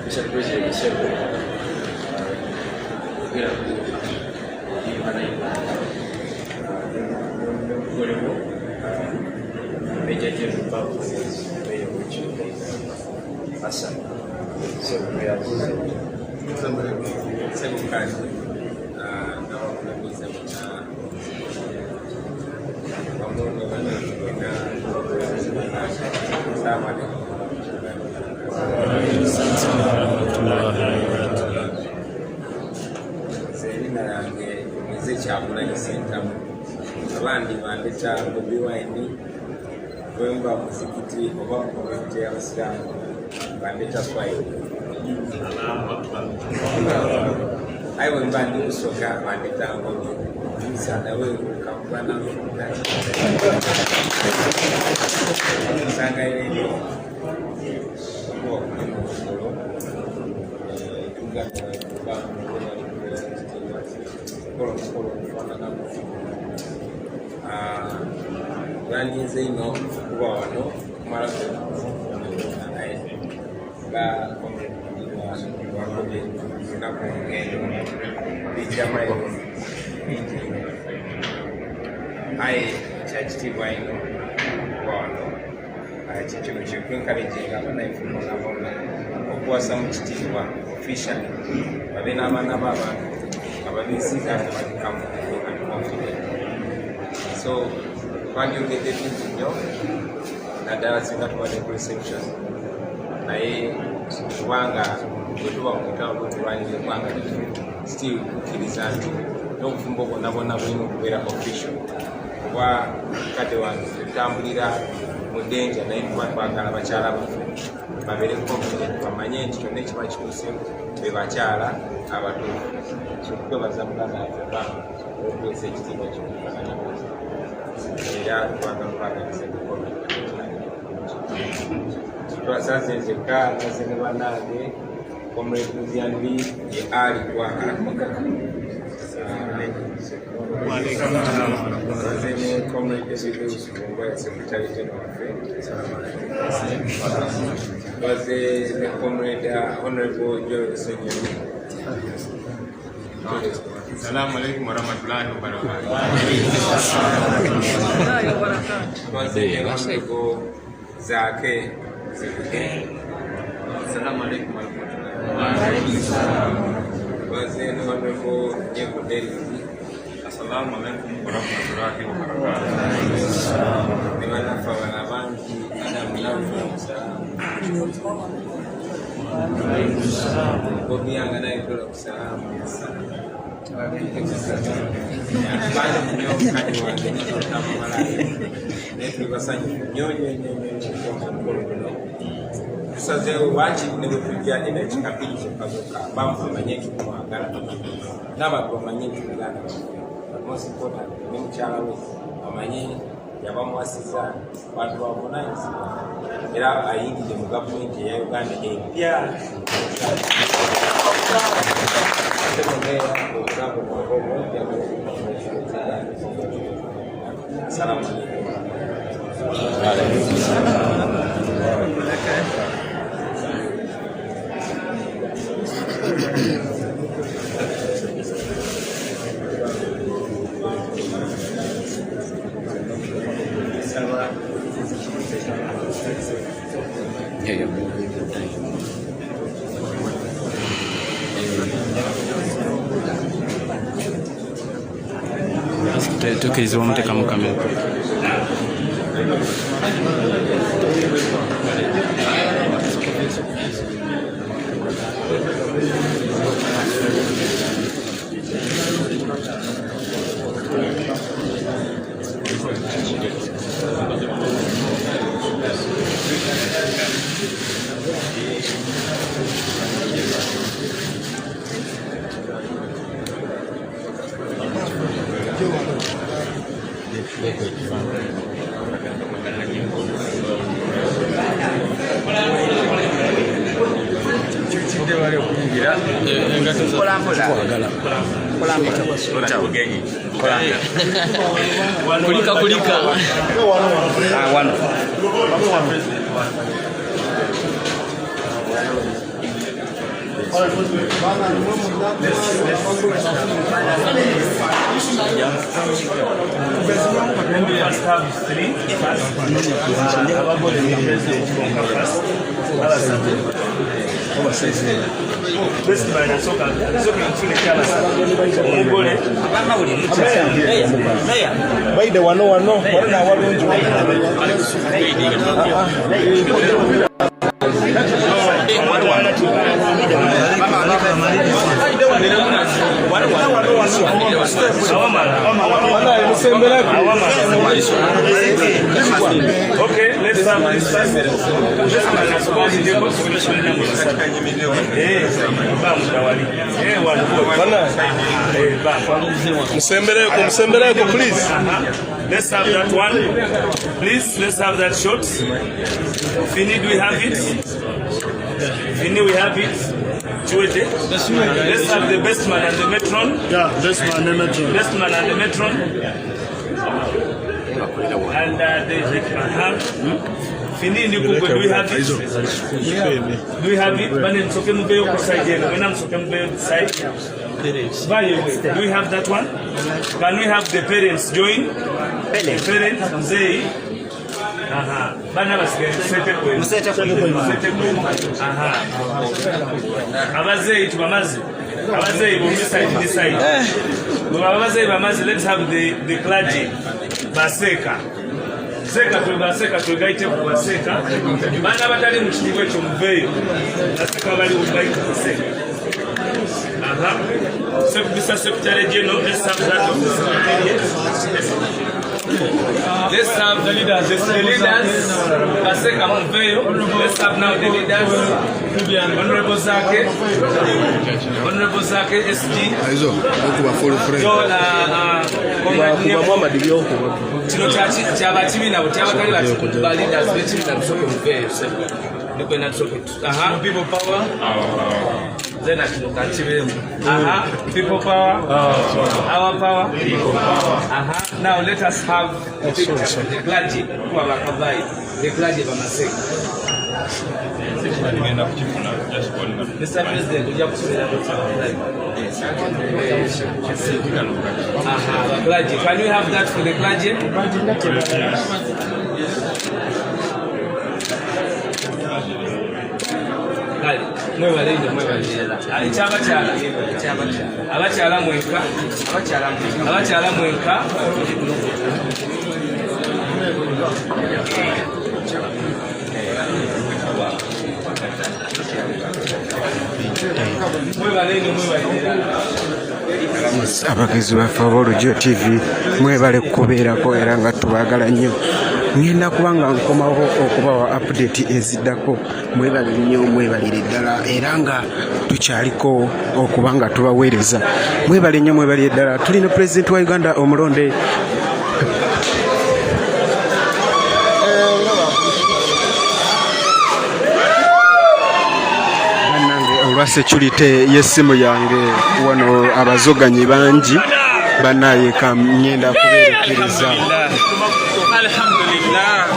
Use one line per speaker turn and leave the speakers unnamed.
Mr. President, several Major General Bamu is very much awesome. So we are several kinds ekyamunne sentamu abandi bandeta Bobi Wine wemba muzikiti oba mukomite y'abasiraamu bandeta Swahili ayi wemba ndi kusoka bandeta Ngogo msana wewe kakwana sanga ile ndio kwa msoro Rangize ino kuba wano kumala ga wakoje na kongendo bijama yo ai chachitibwa ino wano chicho chikunkalejinga abana ifumo nabona okuwasa mu kitibwa officially babena abana baba ababisiza abakamu so when you get it in your naddala singa tubadde ku reception naye kubanga bwetuba mukutano gwetulwanyisa eggwanga still kukkiriza nti n'obufumbo bwonna bwonna bulina okubeera official kuba kade wange tutambulira mu denja naye tuba twagala bakyala baffe babeere confident bamanye nti kyonna ekiba kituuseemu be bakyala abatuufu so tukwebaza muganda waffe Bamu okutuusa ekitiibwa kyokufaananya era twagalabaganisa twasazenjeka nazene banange omulekuziandi ye ali twazene komulekesibeusubungwa ya sekretary general affairs twazene comrade honorable Joel Senyoni.
Assalamu alaikum warahmatullahi wabarakatuh.
Zake.
Assalamu alaikum warahmatullahi
wabarakatuh.
Assalamu alaikum warahmatullahi wabarakatuh.
Tusazeewo lwaki ne bwe tujja era ekikapiri kyekkazuka Bamu bamanye nti tumwagala n'abantu bamanye nti muganda most important ne mukyala we bamanye yabamuwasiza bantu bavunanyizibwa era ayingidde mu gavumenti eya Uganda empya Salamu
tukiriza omuteka mu kamera.
Engato za
kulika
wano
baide wano
okay, let's have this
Msembereko, please.
Let's have that one. Please, let's have that shot. Fini, do we have it? Fini, we have it. Let's have the best man and the matron.
Yeah, best man and the matron.
Best man and the matron. And Fini, do we have it? Do we have it? When I'm talking side, do we have that one? Can we have the parents join? Parents say, let's have the clergy. Baseka. Seka tugaite kubaseka. Bana batali mu kiwe cy'umuveyo. Naseka bali ubaika baseka. Secretary General, let's have that of the secretary. Let's have the leaders. The leaders, Baseka Muveyo. Let's have now the leaders. Honorable Zake, SG. People power. Then I can achieve people power, our power. Now let us have the clergy who are provided. The clergy by myself. Mr. President, would you have to say that? Clergy. Can we have that for the clergy? Abakyala mwenka
abakazi baffe ab'Olugyo TV mwebale kubeerako era nga tubaagala nnyo. Ngenda kubanga nkomawo okubawa update eziddako. Mwebale nnyo, mwebalire ddala era nga tukyaliko okubanga tubaweereza. Mwebale nnyo, mwebalire ddala. Tulina President wa Uganda omulonde olwa security y'essimu yange wano abazoganyi bangi banaye kamnyenda kuberekereza.
Alhamdulillah.